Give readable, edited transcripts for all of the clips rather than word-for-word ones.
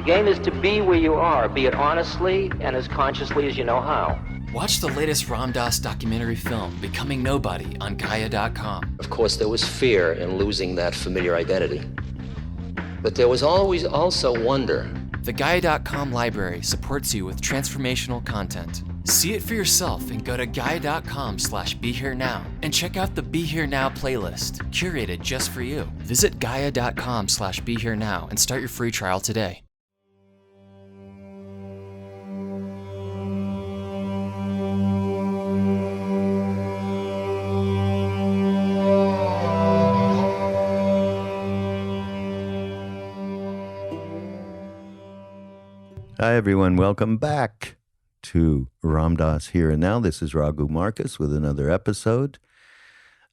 The game is to be where you are, be it honestly and as consciously as you know how. Watch the latest Ram Dass documentary film, Becoming Nobody, on Gaia.com. Of course, there was fear in losing that familiar identity. But there was always also wonder. The Gaia.com library supports you with transformational content. See it for yourself and go to Gaia.com/BeHereNow and check out the Be Here Now playlist, curated just for you. Visit Gaia.com/BeHereNow and start your free trial today. Hi, everyone. Welcome back to Ram Dass Here and Now. This is Raghu Marcus with another episode.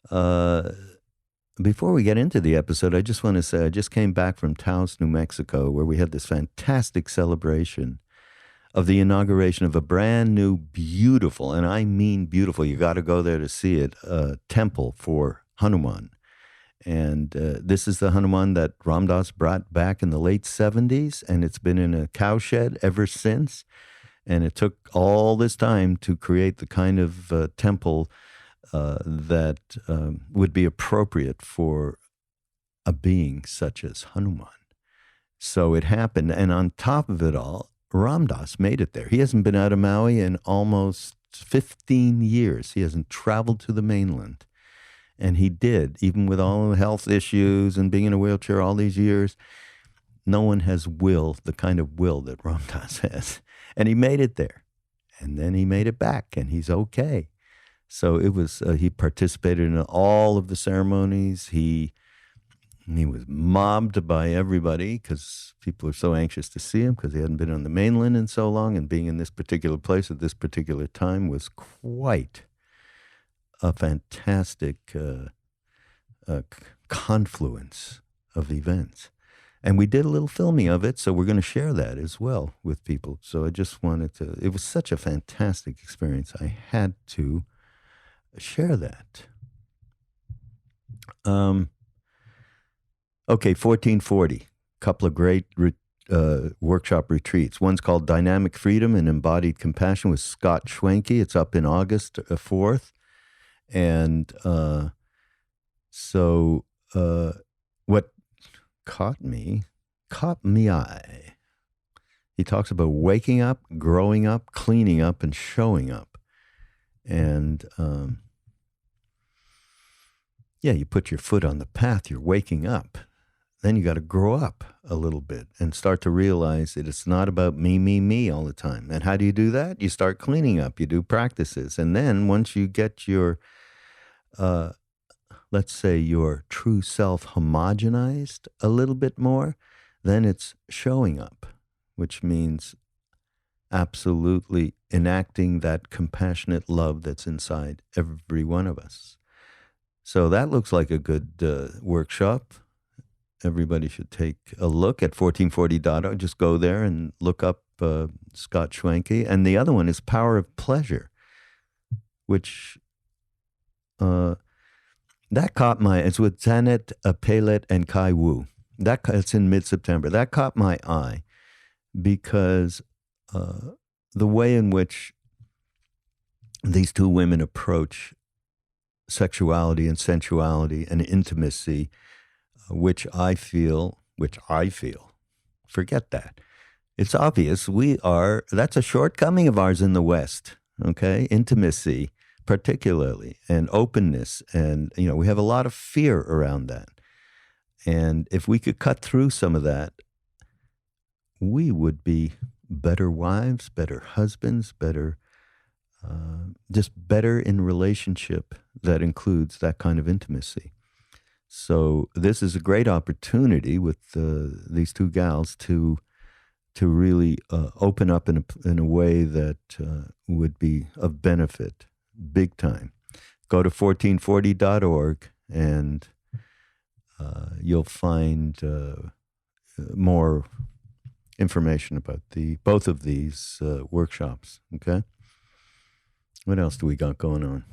Before we get into the episode, I just want to say I just came back from Taos, New Mexico, where we had this fantastic celebration of the inauguration of a brand new, beautiful, and I mean beautiful, you got to go there to see it, temple for Hanuman. And this is the Hanuman that Ram Dass brought back in the late 70s, and it's been in a cowshed ever since. And it took all this time to create the kind of temple that would be appropriate for a being such as Hanuman. So it happened, and on top of it all, Ram Dass made it there. He hasn't been out of Maui in almost 15 years. He hasn't traveled to the mainland. And he did, even with all the health issues and being in a wheelchair all these years. No one has will, the kind of will that Ram Dass has. And he made it there. And then he made it back, and he's okay. So it was, he participated in all of the ceremonies. He was mobbed by everybody because people are so anxious to see him because he hadn't been on the mainland in so long. And being in this particular place at this particular time was quite a fantastic confluence of events. And we did a little filming of it, so we're going to share that as well with people. So I just wanted to, it was such a fantastic experience. I had to share that. Okay, 1440, couple of great workshop retreats. One's called Dynamic Freedom and Embodied Compassion with Scott Schwenke. It's up in August 4th. And so what caught me eye. He talks about waking up, growing up, cleaning up, and showing up. And you put your foot on the path, you're waking up. Then you got to grow up a little bit and start to realize that it's not about me all the time. And how do you do that? You start cleaning up, you do practices. And then once you get your let's say your true self homogenized a little bit more, then it's showing up, which means absolutely enacting that compassionate love that's inside every one of us. So that looks like a good workshop. Everybody should take a look at 1440.org. Just go there and look up Scott Schwenke. And the other one is Power of Pleasure, which that caught my, it's with Janet Palet and Kai Wu. It's in mid-September. That caught my eye because the way in which these two women approach sexuality and sensuality and intimacy, which I feel, forget that. It's obvious that's a shortcoming of ours in the West, okay? Intimacy, particularly, and openness. And, we have a lot of fear around that. And if we could cut through some of that, we would be better wives, better husbands, just better in relationship that includes that kind of intimacy. So this is a great opportunity with these two gals to really open up in a way that would be of benefit, big time. Go to 1440.org and you'll find more information about both of these workshops, okay? What else do we got going on?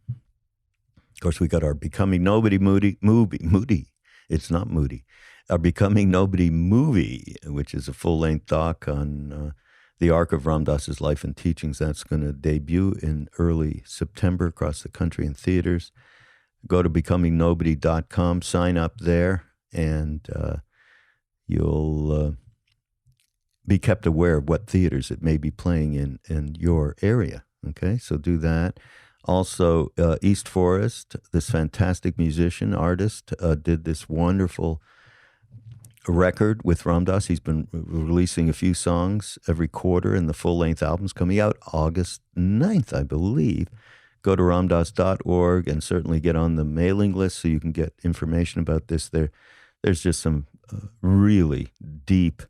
Of course, we got our Becoming Nobody movie. It's not moody. our Becoming Nobody movie, which is a full-length doc on the arc of Ram Dass's life and teachings. That's going to debut in early September across the country in theaters. Go to becomingnobody.com, sign up there, and you'll be kept aware of what theaters it may be playing in your area. Okay, so do that. Also, East Forest, this fantastic musician, artist, did this wonderful record with Ram Dass. He's been releasing a few songs every quarter, and the full-length album's coming out August 9th, I believe. Go to ramdass.org and certainly get on the mailing list so you can get information about this. There's just some really deep,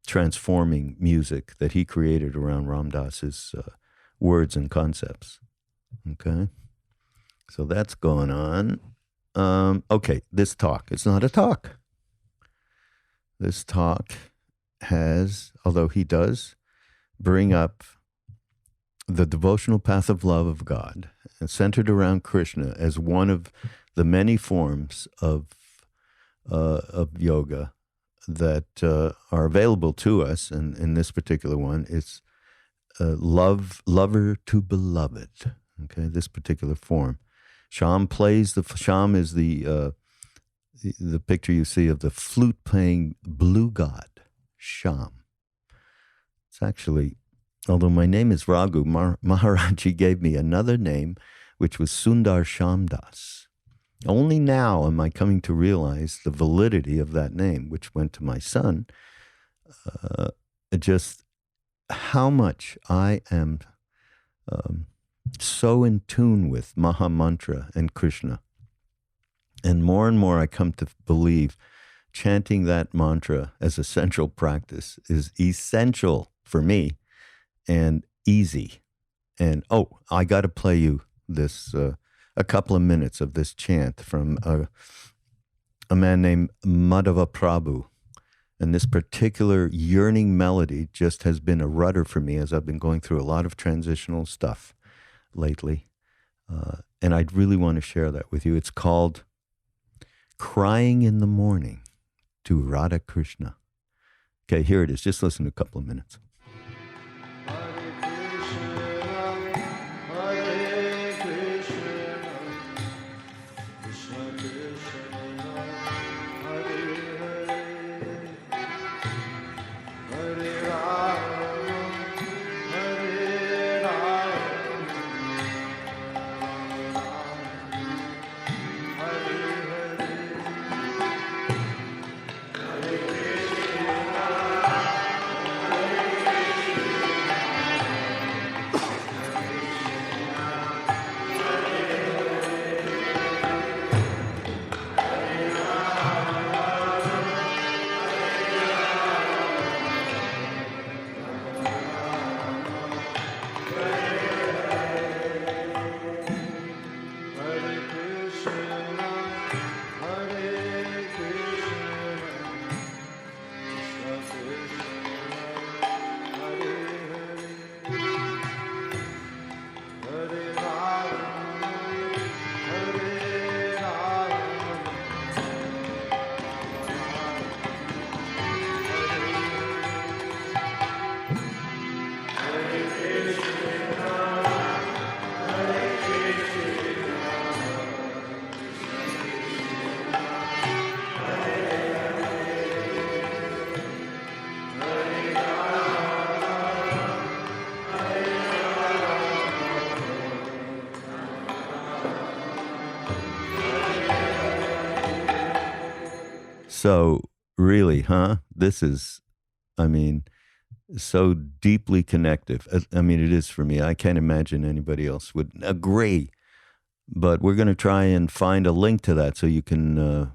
transforming music that he created around Ram Dass's words and concepts. Okay? So that's going on. Okay, this talk. It's not a talk. This talk has, although he does bring up the devotional path of love of God, and centered around Krishna as one of the many forms of yoga that are available to us. And in this particular one, it's lover to beloved. Okay, this particular form. Sham is the picture you see of the flute playing blue god, Sham. It's actually, although my name is Raghu, Maharaji gave me another name, which was Sundar Shamdas. Only now am I coming to realize the validity of that name, which went to my son. Just how much I am so in tune with Maha Mantra and Krishna. And more I come to believe chanting that mantra as a central practice is essential for me and easy. And I got to play you this a couple of minutes of this chant from a man named Madhava Prabhu. And this particular yearning melody just has been a rudder for me as I've been going through a lot of transitional stuff lately. And I'd really want to share that with you. It's called Crying in the Morning to Radha Krishna. Okay, here it is. Just listen to a couple of minutes. So really, this is, so deeply connective. It is for me. I can't imagine anybody else would agree. But we're going to try and find a link to that so you can,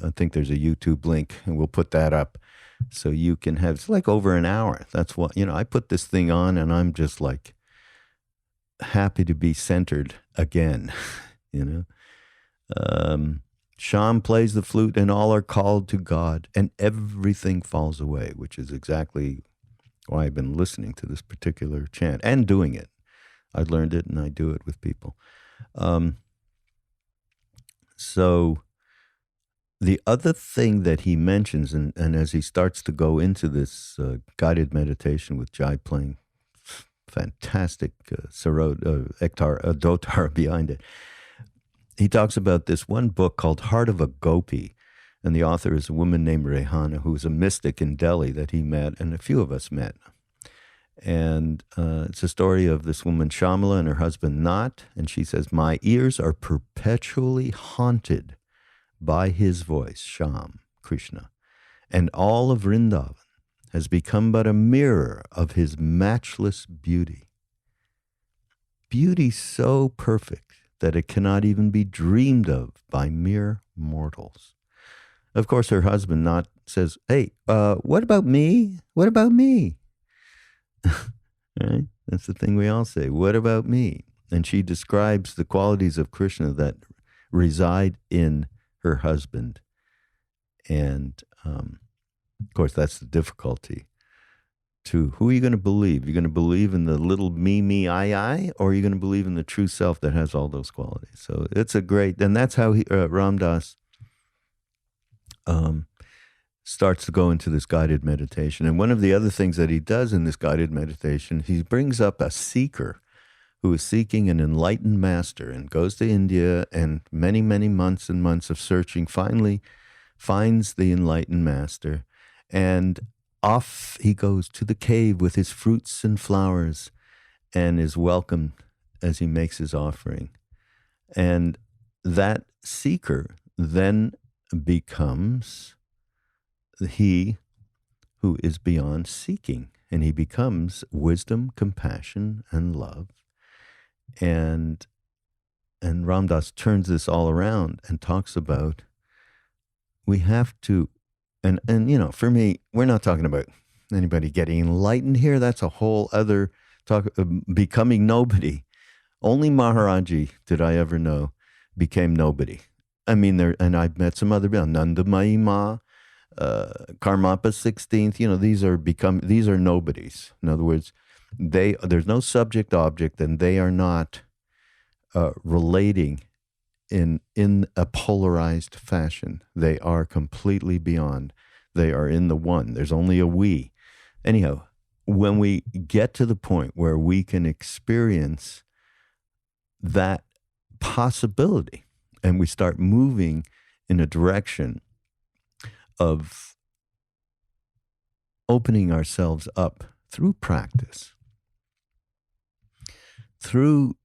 I think there's a YouTube link, and we'll put that up so you can have, it's like over an hour. That's what, I put this thing on and I'm just like happy to be centered again, Sham plays the flute and all are called to God and everything falls away, which is exactly why I've been listening to this particular chant and doing it. I learned it and I do it with people. So the other thing that he mentions, and as he starts to go into this guided meditation with Jai playing fantastic dotar behind it, he talks about this one book called Heart of a Gopi. And the author is a woman named Rehana, who was a mystic in Delhi that he met, and a few of us met. And it's a story of this woman, Shamala, and her husband, Nat. And she says, my ears are perpetually haunted by his voice, Sham, Krishna. And all of Vrindavan has become but a mirror of his matchless beauty. Beauty so perfect that it cannot even be dreamed of by mere mortals. Of course, her husband, Nat, says, hey, what about me? What about me? Right? That's the thing we all say. What about me? And she describes the qualities of Krishna that reside in her husband. And, of course, that's the difficulty. Who are you going to believe? You're going to believe in the little me, I, or are you going to believe in the true self that has all those qualities? So it's a great, and that's how Ram Dass starts to go into this guided meditation. And one of the other things that he does in this guided meditation, he brings up a seeker who is seeking an enlightened master and goes to India, and many, many months and months of searching, finally finds the enlightened master, and off he goes to the cave with his fruits and flowers and is welcomed as he makes his offering. And that seeker then becomes he who is beyond seeking, and he becomes wisdom, compassion, and love. And Ram Dass turns this all around and talks about we have to, and you know, for me, we're not talking about anybody getting enlightened here. That's a whole other talk, becoming nobody. Only Maharaji did I ever know became nobody. I mean, and I've met some other people, Nanda Mahima, Karmapa 16th, you know, these are nobodies. In other words, there's no subject object, and they are not relating in a polarized fashion. They are completely beyond. They are in the one. There's only a we. Anyhow, when we get to the point where we can experience that possibility, and we start moving in a direction of opening ourselves up through practice, through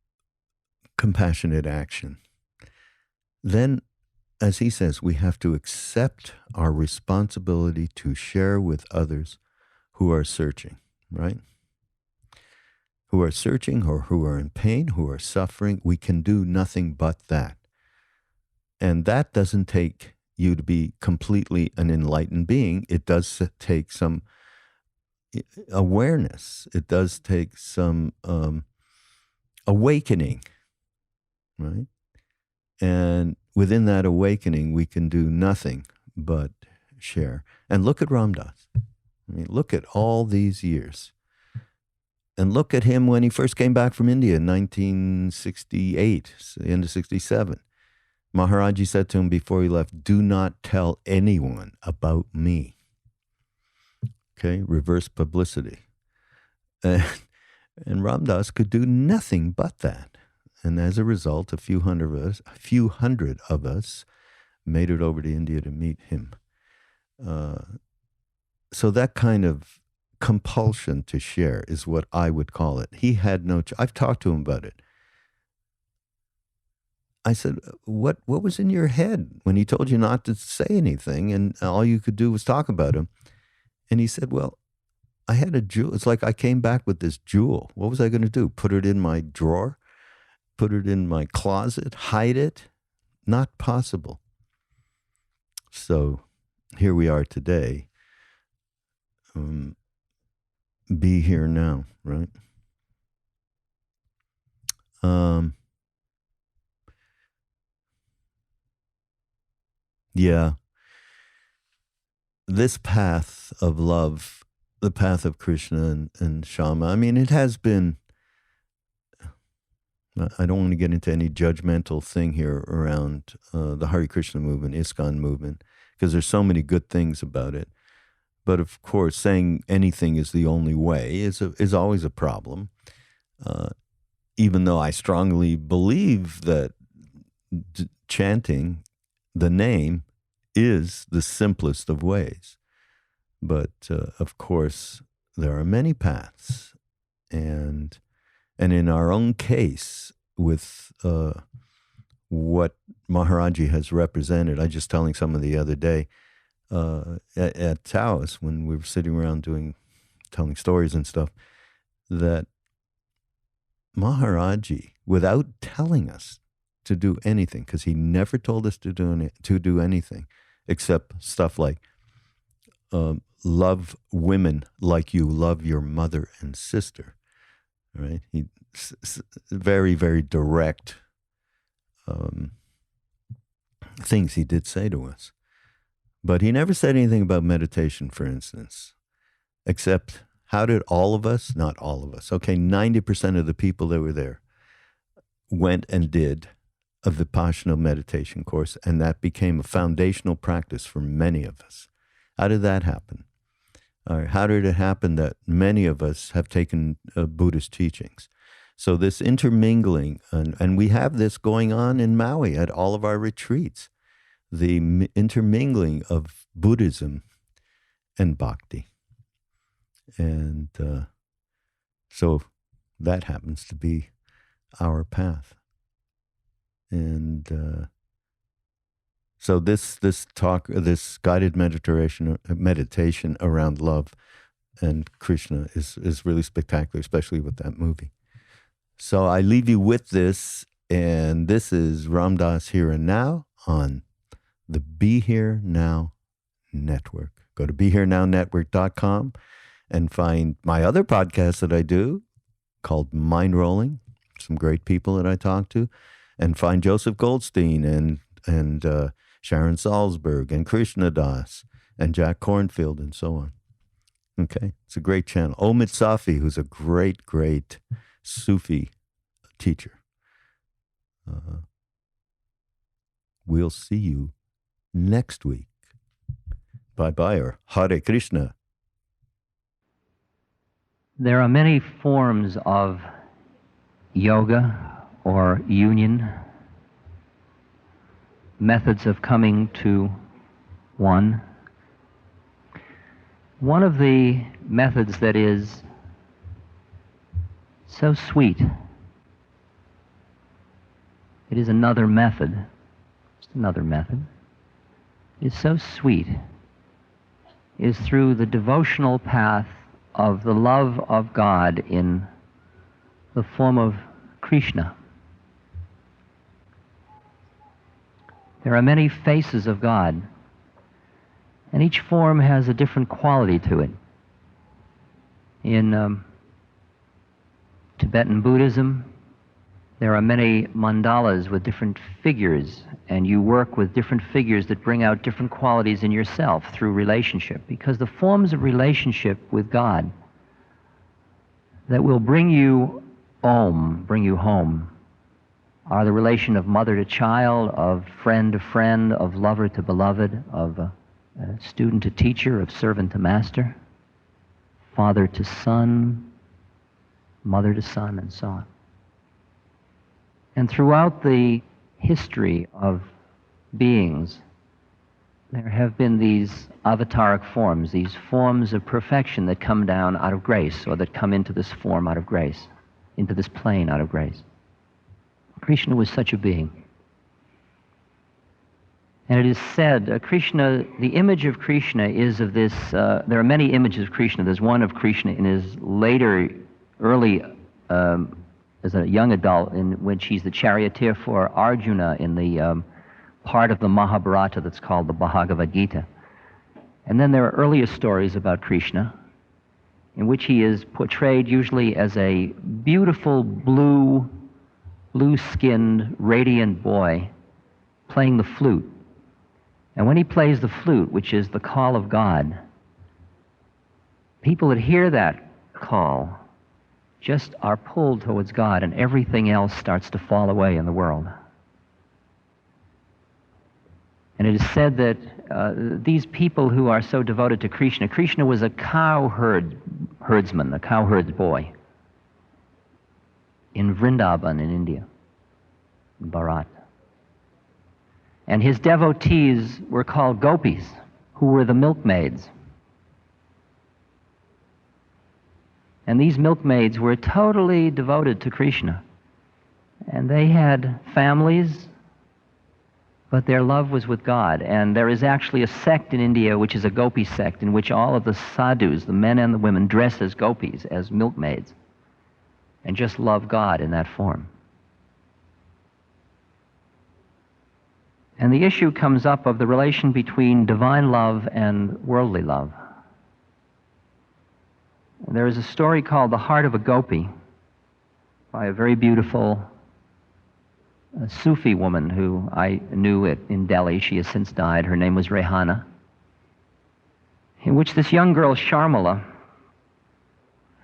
compassionate action, then, as he says, we have to accept our responsibility to share with others who are searching, right? Who are searching, or who are in pain, who are suffering. We can do nothing but that. And that doesn't take you to be completely an enlightened being. It does take some awareness. It does take some awakening, right? And within that awakening, we can do nothing but share. And look at Ram Dass. I mean, look at all these years. And look at him when he first came back from India in 1968, the end of 67. Maharaji said to him before he left, do not tell anyone about me. Okay, reverse publicity. And Ram Dass could do nothing but that. And as a result, a few hundred of us made it over to India to meet him. So that kind of compulsion to share is what I would call it. He had no I've talked to him about it. I said, what was in your head when he told you not to say anything and all you could do was talk about him? And he said, well, I had a jewel. It's like I came back with this jewel. What was I going to do? Put it in my drawer? Put it in my closet? Hide it? Not possible. So here we are today. Be here now, right? Yeah. This path of love, the path of Krishna and Shama, I mean, it has been, I don't want to get into any judgmental thing here around the Hare Krishna movement, ISKCON movement. because there's so many good things about it. But of course, saying anything is the only way is always a problem. Even though I strongly believe that chanting the name is the simplest of ways. But of course, there are many paths. And in our own case, with what Maharaji has represented, I was just telling someone the other day at Taos, when we were sitting around telling stories and stuff, that Maharaji, without telling us to do anything, because he never told us to do anything except stuff like love women like you love your mother and sister, right? He very, very direct things he did say to us. But he never said anything about meditation, for instance, except how did all of us, not all of us, okay, 90% of the people that were there went and did a Vipassana meditation course, and that became a foundational practice for many of us. How did that happen? How did it happen that many of us have taken Buddhist teachings? So this intermingling, and we have this going on in Maui at all of our retreats, the intermingling of Buddhism and Bhakti. And so that happens to be our path. And so this guided meditation around love and Krishna is really spectacular, especially with that movie. So I leave you with this, and this is Ram Dass Here and Now on the Be Here Now Network. Go to BeHereNowNetwork.com and find my other podcast that I do called Mind Rolling, some great people that I talk to, and find Joseph Goldstein and Sharon Salzberg and Krishna Das and Jack Kornfield and so on. Okay, it's a great channel. Omid Safi, who's a great, great Sufi teacher. We'll see you next week. Bye-bye, or Hare Krishna. There are many forms of yoga or union, methods of coming to one. One of the methods that is so sweet, it is another method, just another method, is so sweet, is through the devotional path of the love of God in the form of Krishna. There are many faces of God, and each form has a different quality to it. In Tibetan Buddhism, there are many mandalas with different figures, and you work with different figures that bring out different qualities in yourself through relationship, because the forms of relationship with God that will bring you home, are the relation of mother to child, of friend to friend, of lover to beloved, of student to teacher, of servant to master, father to son, mother to son, and so on. And throughout the history of beings, there have been these avataric forms, these forms of perfection that come down out of grace, or that come into this form out of grace, into this plane out of grace. Krishna was such a being. And it is said, Krishna, the image of Krishna is of this, there are many images of Krishna. There's one of Krishna in his early, as a young adult, in which he's the charioteer for Arjuna in the part of the Mahabharata that's called the Bhagavad Gita. And then there are earlier stories about Krishna, in which he is portrayed usually as a beautiful blue-skinned, radiant boy playing the flute. And when he plays the flute, which is the call of God, people that hear that call just are pulled towards God, and everything else starts to fall away in the world. And it is said that these people who are so devoted to Krishna, Krishna was a herdsman, a cowherd's boy in Vrindavan in India, in Bharat. And his devotees were called Gopis, who were the milkmaids. And these milkmaids were totally devoted to Krishna. And they had families, but their love was with God. And there is actually a sect in India, which is a Gopi sect, in which all of the sadhus, the men and the women, dress as gopis, as milkmaids, and just love God in that form. And the issue comes up of the relation between divine love and worldly love. There is a story called The Heart of a Gopi by a very beautiful Sufi woman who I knew in Delhi. She has since died. Her name was Rehana. In which this young girl, Sharmila,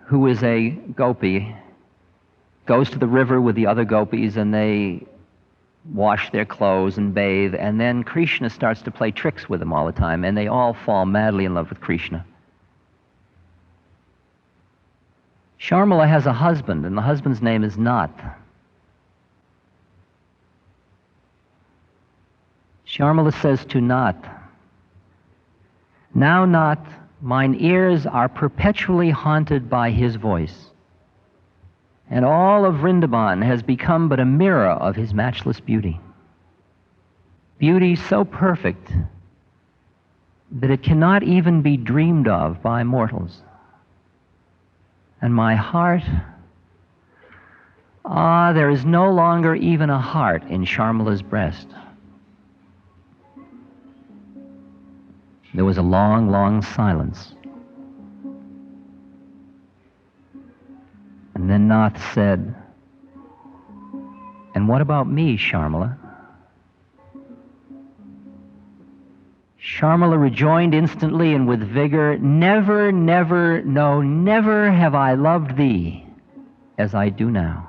who is a Gopi, goes to the river with the other Gopis and they wash their clothes and bathe, and then Krishna starts to play tricks with them all the time, and they all fall madly in love with Krishna. Sharmila has a husband, and the husband's name is Nath. Sharmila says to Nath, "Now, Nath, mine ears are perpetually haunted by his voice, and all of Vrindavan has become but a mirror of his matchless beauty. Beauty so perfect that it cannot even be dreamed of by mortals. And my heart, there is no longer even a heart in Sharmila's breast." There was a long, long silence. And then Nath said, "And what about me, Sharmila?" Sharmila rejoined instantly and with vigor, "Never, never, no, never have I loved thee as I do now."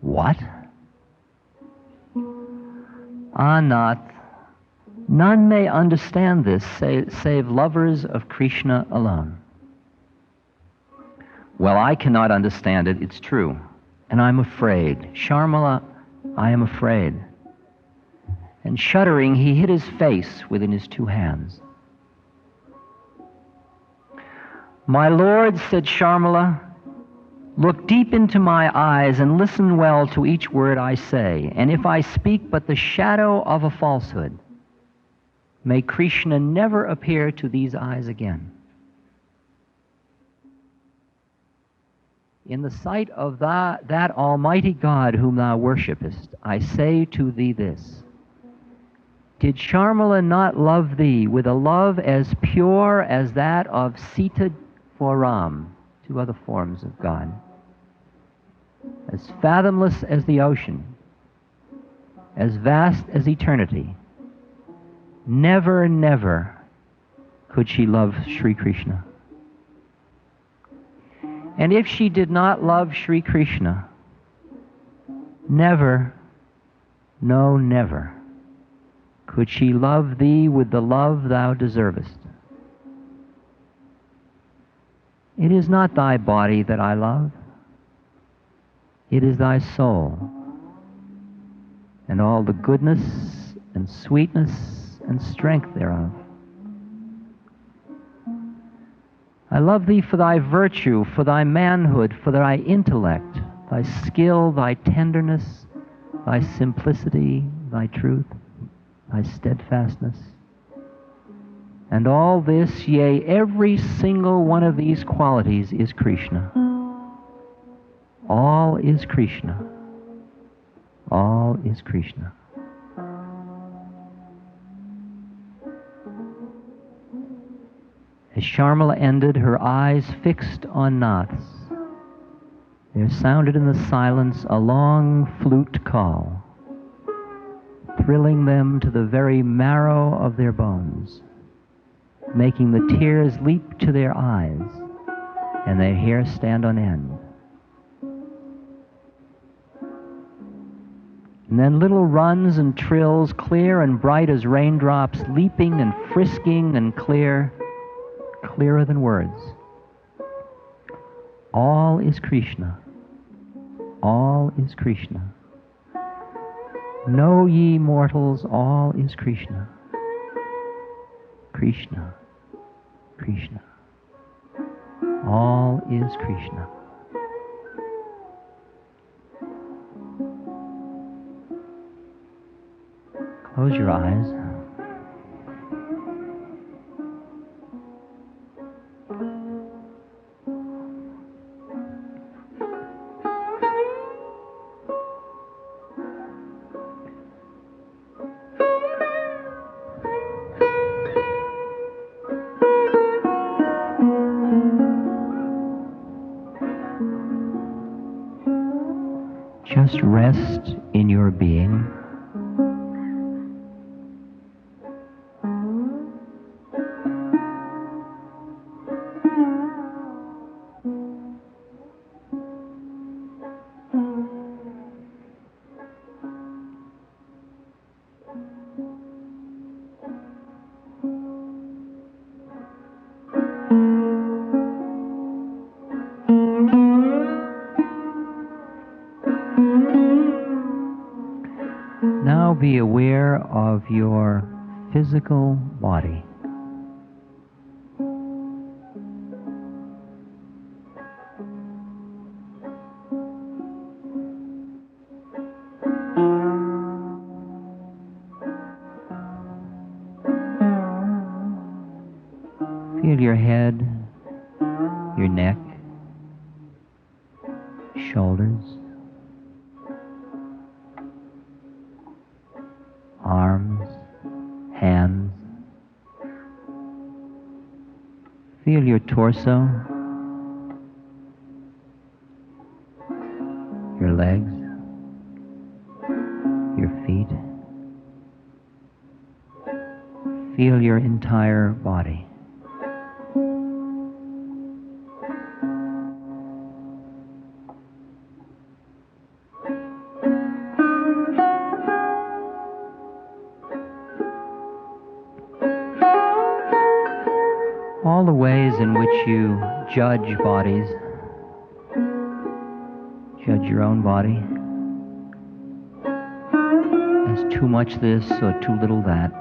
What? Nath, none may understand this save lovers of Krishna alone. Well, I cannot understand it, it's true. And I'm afraid. Sharmila, I am afraid. And shuddering, he hid his face within his two hands. "My lord," said Sharmila, "look deep into my eyes and listen well to each word I say. And if I speak but the shadow of a falsehood, may Krishna never appear to these eyes again. In the sight of that Almighty God whom thou worshipest, I say to thee this. Did Sharmila not love thee with a love as pure as that of Sita for Ram, two other forms of God, as fathomless as the ocean, as vast as eternity? Never, never could she love Sri Krishna. And if she did not love Sri Krishna, never, no, never could she love thee with the love thou deservest. It is not thy body that I love. It is thy soul, and all the goodness and sweetness and strength thereof. I love thee for thy virtue, for thy manhood, for thy intellect, thy skill, thy tenderness, thy simplicity, thy truth, thy steadfastness. And all this, yea, every single one of these qualities is Krishna. All is Krishna. All is Krishna. As Sharmila ended, her eyes fixed on Nath's, there sounded in the silence a long flute call, thrilling them to the very marrow of their bones, making the tears leap to their eyes and their hair stand on end. And then little runs and trills, clear and bright as raindrops, leaping and frisking and clear, clearer than words. All is Krishna. All is Krishna. Know ye mortals, all is Krishna. Krishna, Krishna. All is Krishna. Close your eyes. Just rest in your being. Now be aware of your physical body. Feel your head, your neck, shoulders, arms, hands. Feel your torso, your legs, your feet. Feel your entire body. All the ways in which you judge bodies, judge your own body as too much this or too little that.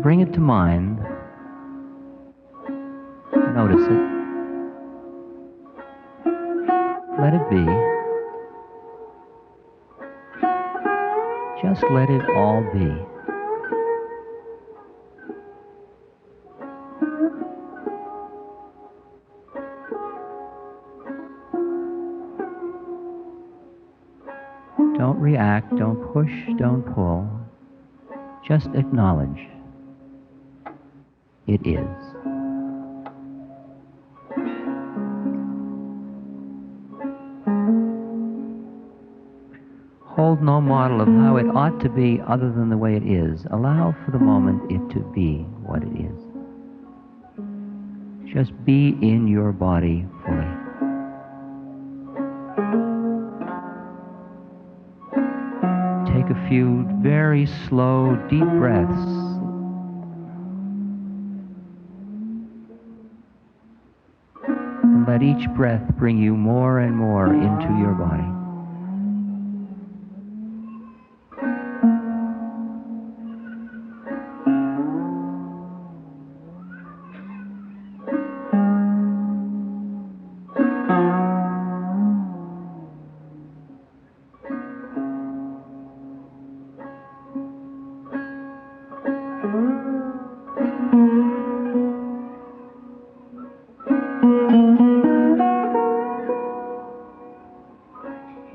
Bring it to mind. Notice it. Let it be. Just let it all be. Don't react, don't push, don't pull. Just acknowledge. It is. Hold no model of how it ought to be other than the way it is. Allow for the moment it to be what it is. Just be in your body fully. Take a few very slow, deep breaths. And let each breath bring you more and more into your body.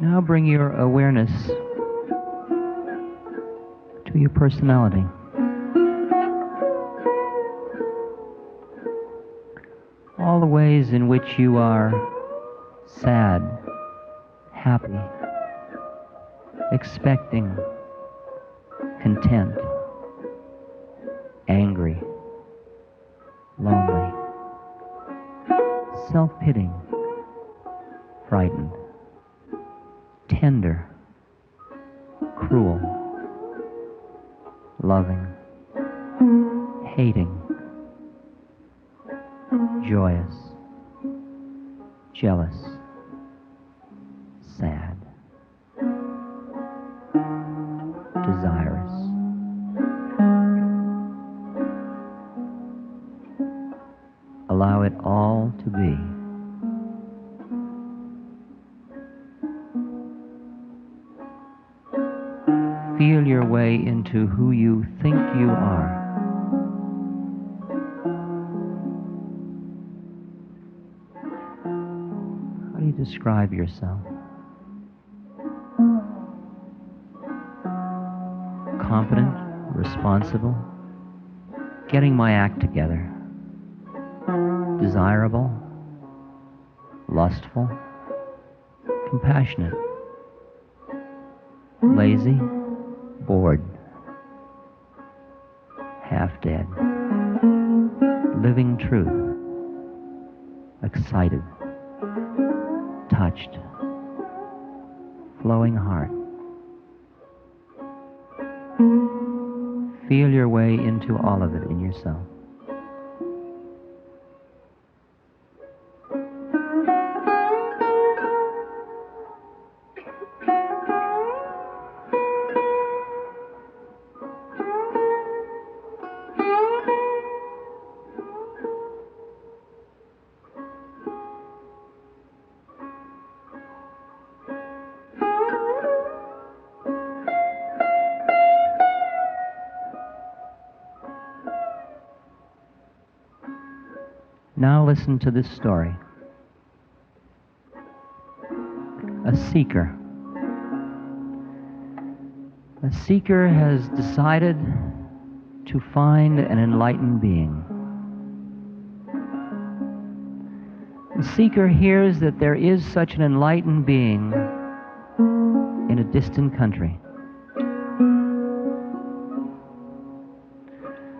Now bring your awareness to your personality. All the ways in which you are sad, happy, expecting, content, angry, lonely, self-pitying, frightened. loving, hating, joyous, jealous, sad, desirous. Allow it all to be. Feel your way into who you think you are. How do you describe yourself? Competent, responsible, getting my act together. Desirable, lustful, compassionate, lazy, bored, half dead, living truth, excited, touched, flowing heart. Feel your way into all of it in yourself. Now listen to this story. A seeker. A seeker has decided to find an enlightened being. The seeker hears that there is such an enlightened being in a distant country.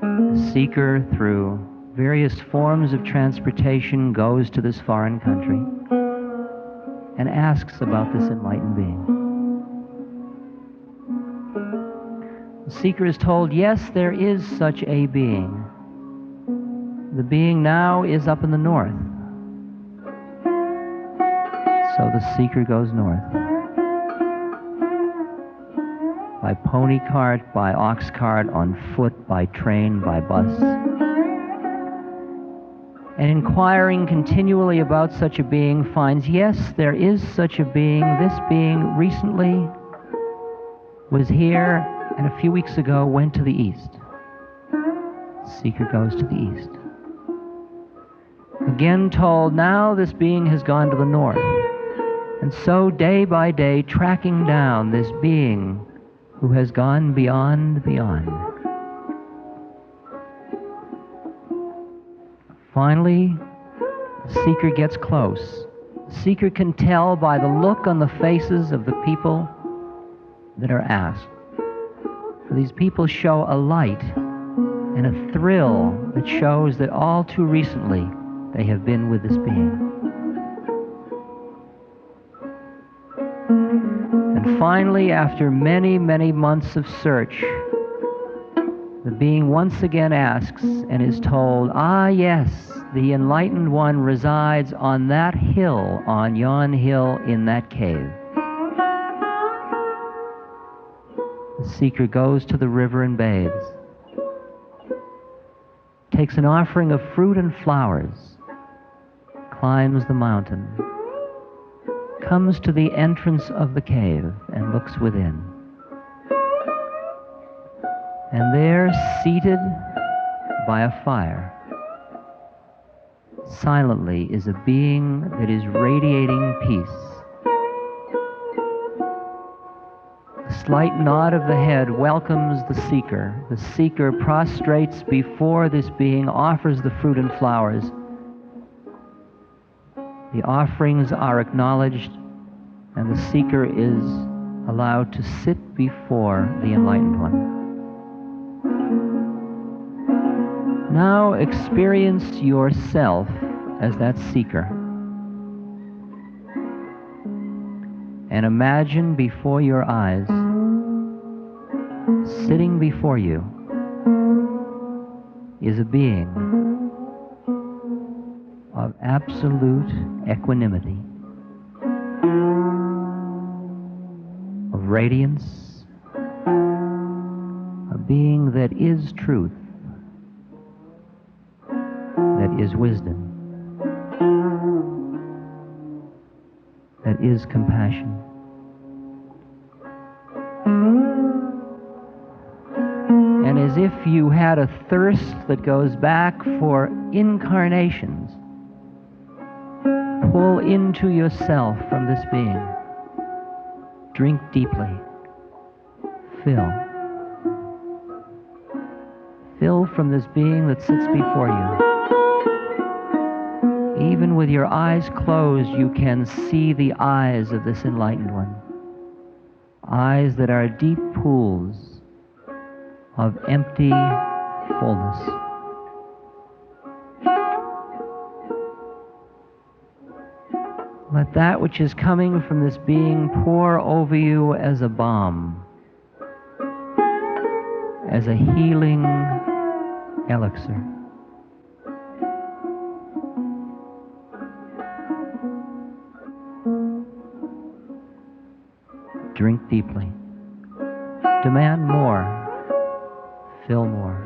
The seeker, through various forms of transportation, goes to this foreign country and asks about this enlightened being. The seeker is told, yes, there is such a being. The being now is up in the north. So the seeker goes north. By pony cart, by ox cart, on foot, by train, by bus. And inquiring continually about such a being, finds, yes, there is such a being. This being recently was here, and a few weeks ago went to the east. Seeker goes to the east. Again told, now this being has gone to the north. And so day by day, tracking down this being who has gone beyond. Finally, the seeker gets close. The seeker can tell by the look on the faces of the people that are asked. For these people show a light and a thrill that shows that all too recently they have been with this being. And finally, after many, many months of search, the being once again asks and is told, ah, yes, the enlightened one resides on that hill, on yon hill in that cave. The seeker goes to the river and bathes, takes an offering of fruit and flowers, climbs the mountain, comes to the entrance of the cave and looks within. And there, seated by a fire, silently is a being that is radiating peace. A slight nod of the head welcomes the seeker. The seeker prostrates before this being, offers the fruit and flowers. The offerings are acknowledged, and the seeker is allowed to sit before the enlightened one. Now experience yourself as that seeker. And imagine before your eyes, sitting before you, is a being of absolute equanimity, of radiance, a being that is truth, that is wisdom, that is compassion. And as if you had a thirst that goes back for incarnations, pull into yourself from this being. Drink deeply. Fill. Fill from this being that sits before you. Even with your eyes closed, you can see the eyes of this enlightened one. Eyes that are deep pools of empty fullness. Let that which is coming from this being pour over you as a balm, as a healing elixir. Drink deeply. Demand more. Fill more.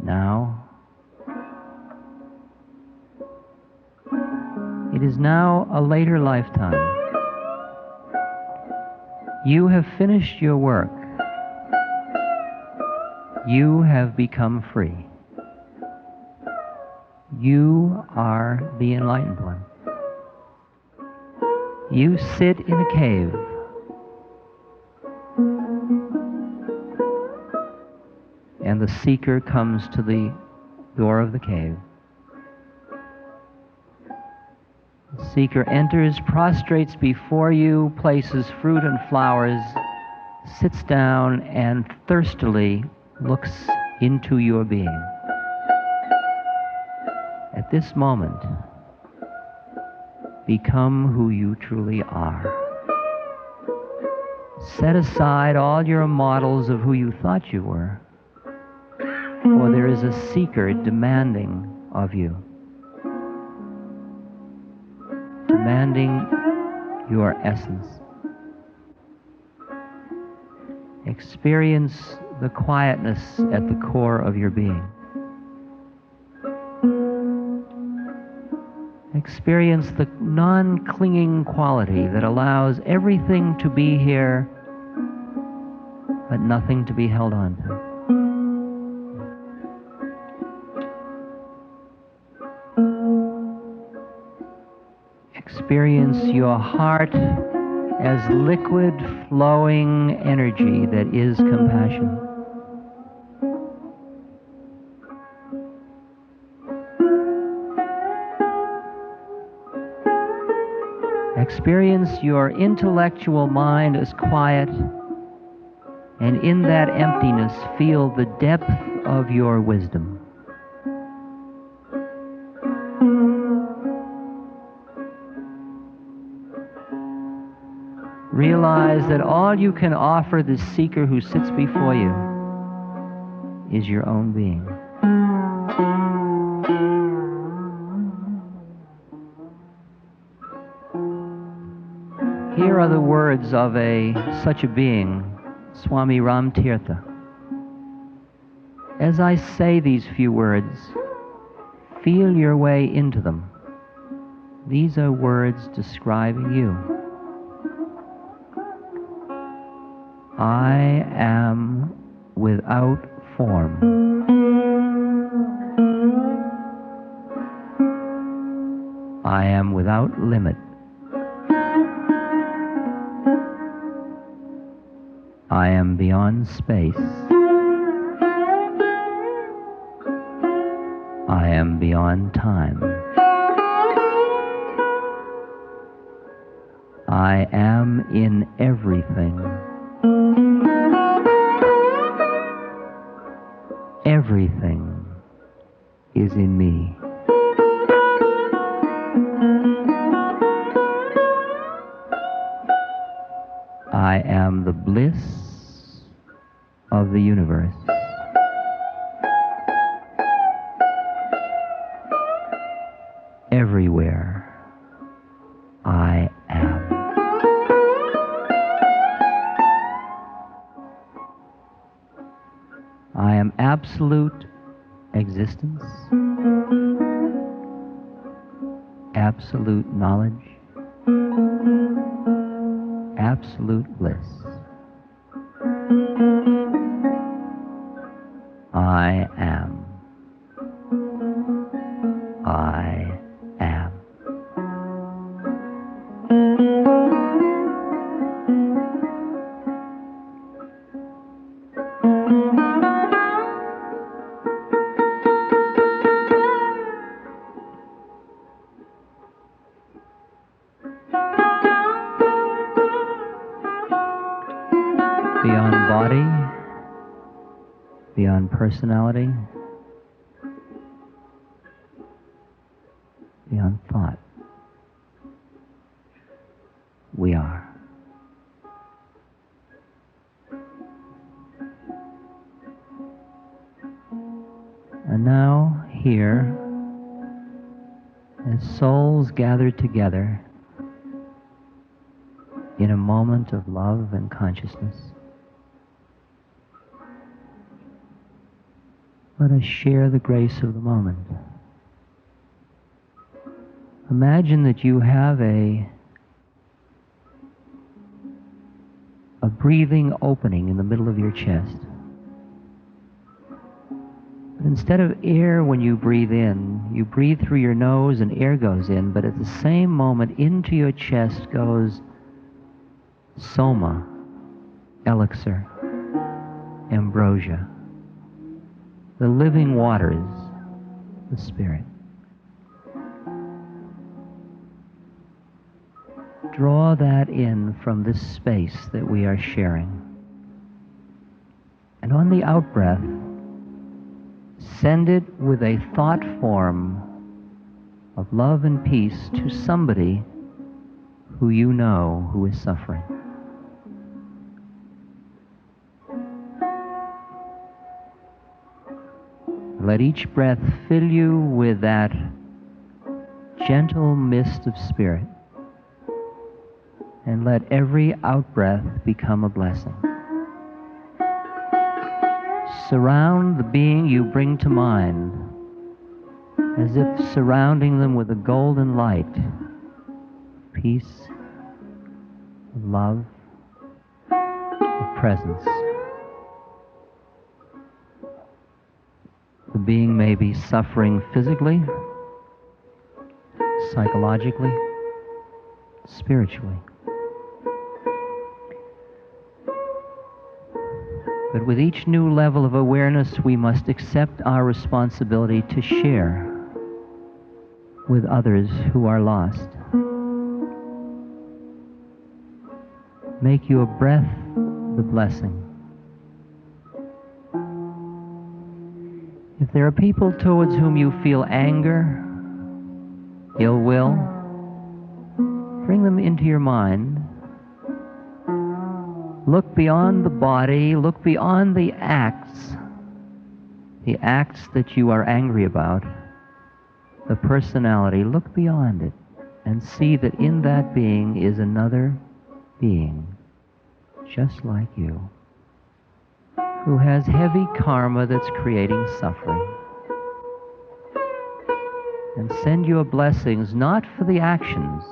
Now, it is now a later lifetime. You have finished your work. You have become free. You are the enlightened one. You sit in a cave. And the seeker comes to the door of the cave. The seeker enters, prostrates before you, places fruit and flowers, sits down, and thirstily looks into your being. At this moment, become who you truly are. Set aside all your models of who you thought you were, for there is a seeker demanding of you, demanding your essence. Experience the quietness at the core of your being. Experience the non-clinging quality that allows everything to be here, but nothing to be held on to. Experience your heart as liquid, flowing energy that is compassion. Experience your intellectual mind as quiet, and in that emptiness, feel the depth of your wisdom. Realize that all you can offer the seeker who sits before you is your own being. Here are the words of such a being, Swami Ramtirtha. As I say these few words, feel your way into them. These are words describing you. I am without form. I am without limit. I am beyond space. I am beyond time. I am in everything. everything is in me. I am the bliss of the universe. Everywhere I am. I am absolute existence, absolute knowledge, absolute bliss. I am. I am. Beyond body, beyond personality, beyond thought, we are. And now, here, as souls gathered together in a moment of love and consciousness, let us share the grace of the moment. Imagine that you have a breathing opening in the middle of your chest. But instead of air when you breathe in, you breathe through your nose and air goes in, but at the same moment into your chest goes soma, elixir, ambrosia, the living waters, the Spirit. Draw that in from this space that we are sharing. And on the out-breath, send it with a thought form of love and peace to somebody who you know who is suffering. Let each breath fill you with that gentle mist of spirit, and let every out-breath become a blessing. Surround the being you bring to mind as if surrounding them with a golden light, peace, of love, of presence. The being may be suffering physically, psychologically, spiritually. But with each new level of awareness, we must accept our responsibility to share with others who are lost. Make your breath the blessing. If there are people towards whom you feel anger, ill will, bring them into your mind. Look beyond the body, look beyond the acts that you are angry about, the personality. Look beyond it and see that in that being is another being, just like you, who has heavy karma that's creating suffering. And send your blessings not for the actions,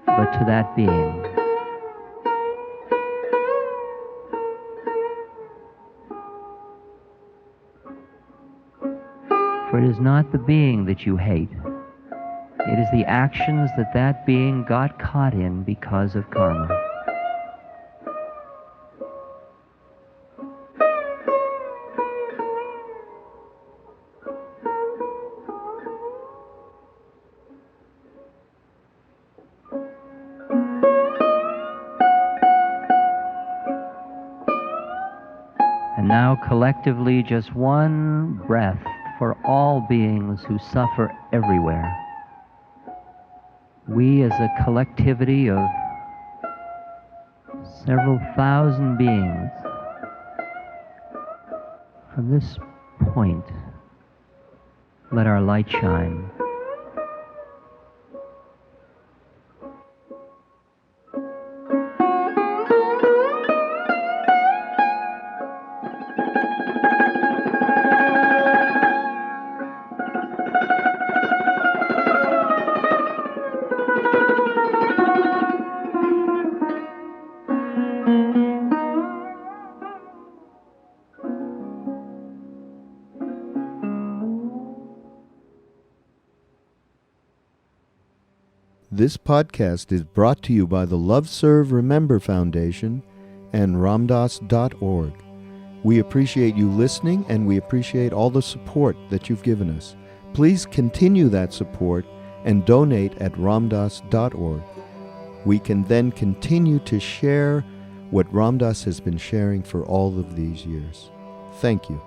but to that being. For it is not the being that you hate. It is the actions that that being got caught in because of karma. And now collectively, just one breath for all beings who suffer everywhere. We as a collectivity of several thousand beings, from this point, let our light shine. This podcast is brought to you by the Love Serve Remember Foundation and ramdas.org. We appreciate you listening, and we appreciate all the support that you've given us. Please continue that support and donate at ramdas.org. We can then continue to share what Ram Dass has been sharing for all of these years. Thank you.